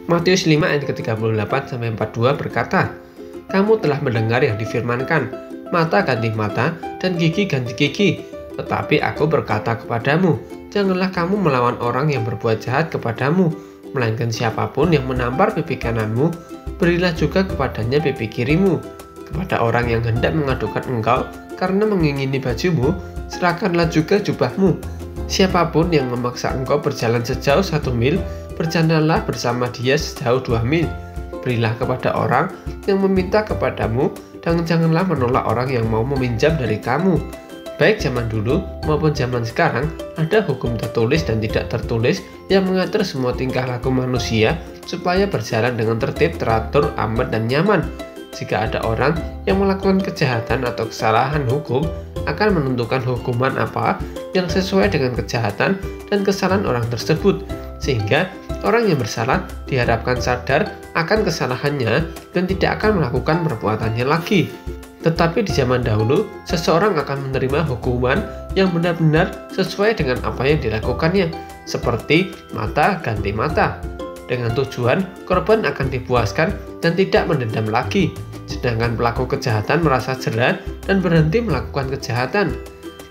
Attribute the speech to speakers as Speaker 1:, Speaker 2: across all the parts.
Speaker 1: Matius 5 ayat ke-38-42 berkata, "Kamu telah mendengar yang difirmankan, mata ganti mata dan gigi ganti gigi. Tetapi aku berkata kepadamu, janganlah kamu melawan orang yang berbuat jahat kepadamu, melainkan siapapun yang menampar pipi kananmu, berilah juga kepadanya pipi kirimu. Kepada orang yang hendak mengadukan engkau karena mengingini bajumu, serahkanlah juga jubahmu. Siapapun yang memaksa engkau berjalan sejauh 1 mil, berjalanlah bersama dia sejauh 2 mil. Berilah kepada orang yang meminta kepadamu, dan janganlah menolak orang yang mau meminjam dari kamu." Baik zaman dulu maupun zaman sekarang, ada hukum tertulis dan tidak tertulis yang mengatur semua tingkah laku manusia supaya berjalan dengan tertib, teratur, aman, dan nyaman. Jika ada orang yang melakukan kejahatan atau kesalahan hukum, akan menentukan hukuman apa yang sesuai dengan kejahatan dan kesalahan orang tersebut, sehingga orang yang bersalah diharapkan sadar akan kesalahannya dan tidak akan melakukan perbuatannya lagi. Tetapi di zaman dahulu, seseorang akan menerima hukuman yang benar-benar sesuai dengan apa yang dilakukannya, seperti mata ganti mata. Dengan tujuan, korban akan dipuaskan dan tidak mendendam lagi, sedangkan pelaku kejahatan merasa jera dan berhenti melakukan kejahatan.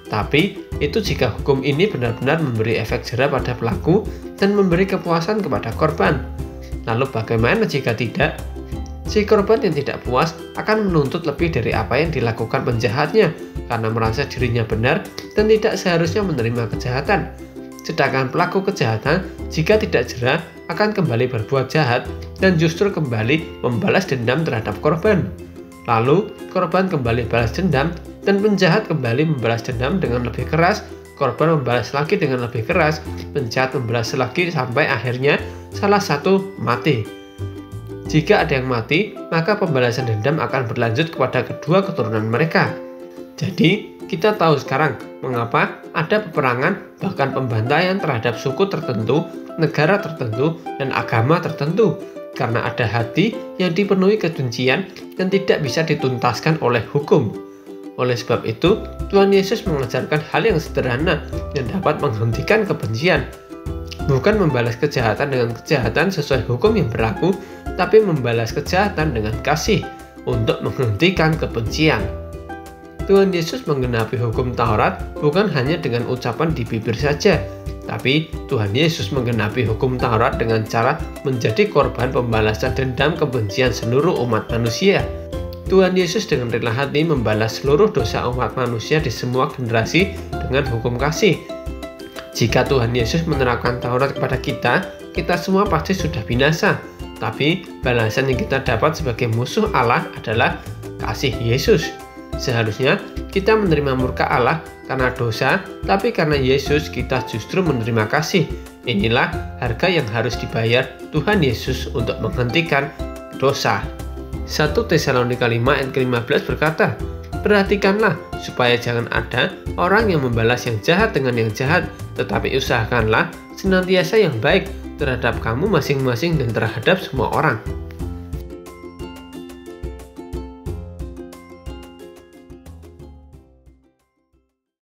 Speaker 1: Tapi, itu jika hukum ini benar-benar memberi efek jera pada pelaku dan memberi kepuasan kepada korban. Lalu bagaimana jika tidak? Si korban yang tidak puas akan menuntut lebih dari apa yang dilakukan penjahatnya karena merasa dirinya benar dan tidak seharusnya menerima kejahatan. Sedangkan pelaku kejahatan, jika tidak jera, akan kembali berbuat jahat dan justru kembali membalas dendam terhadap korban. Lalu, korban kembali balas dendam dan penjahat kembali membalas dendam dengan lebih keras, korban membalas lagi dengan lebih keras, penjahat membalas lagi sampai akhirnya salah satu mati. Jika ada yang mati, maka pembalasan dendam akan berlanjut kepada kedua keturunan mereka. Jadi, kita tahu sekarang mengapa ada peperangan bahkan pembantaian terhadap suku tertentu, negara tertentu, dan agama tertentu, karena ada hati yang dipenuhi kebencian dan tidak bisa dituntaskan oleh hukum. Oleh sebab itu, Tuhan Yesus mengajarkan hal yang sederhana yang dapat menghentikan kebencian. Bukan membalas kejahatan dengan kejahatan sesuai hukum yang berlaku, tapi membalas kejahatan dengan kasih untuk menghentikan kebencian. Tuhan Yesus menggenapi hukum Taurat bukan hanya dengan ucapan di bibir saja, tapi Tuhan Yesus menggenapi hukum Taurat dengan cara menjadi korban pembalasan dendam kebencian seluruh umat manusia. Tuhan Yesus dengan rela hati membalas seluruh dosa umat manusia di semua generasi dengan hukum kasih. Jika Tuhan Yesus menerapkan Taurat kepada kita, kita semua pasti sudah binasa. Tapi balasan yang kita dapat sebagai musuh Allah adalah kasih Yesus. Seharusnya kita menerima murka Allah karena dosa, tapi karena Yesus kita justru menerima kasih. Inilah harga yang harus dibayar Tuhan Yesus untuk menghentikan dosa. 1 Tesalonika 5 ayat ke-15 berkata, "Perhatikanlah supaya jangan ada orang yang membalas yang jahat dengan yang jahat, tetapi usahakanlah senantiasa yang baik terhadap kamu masing-masing dan terhadap semua orang."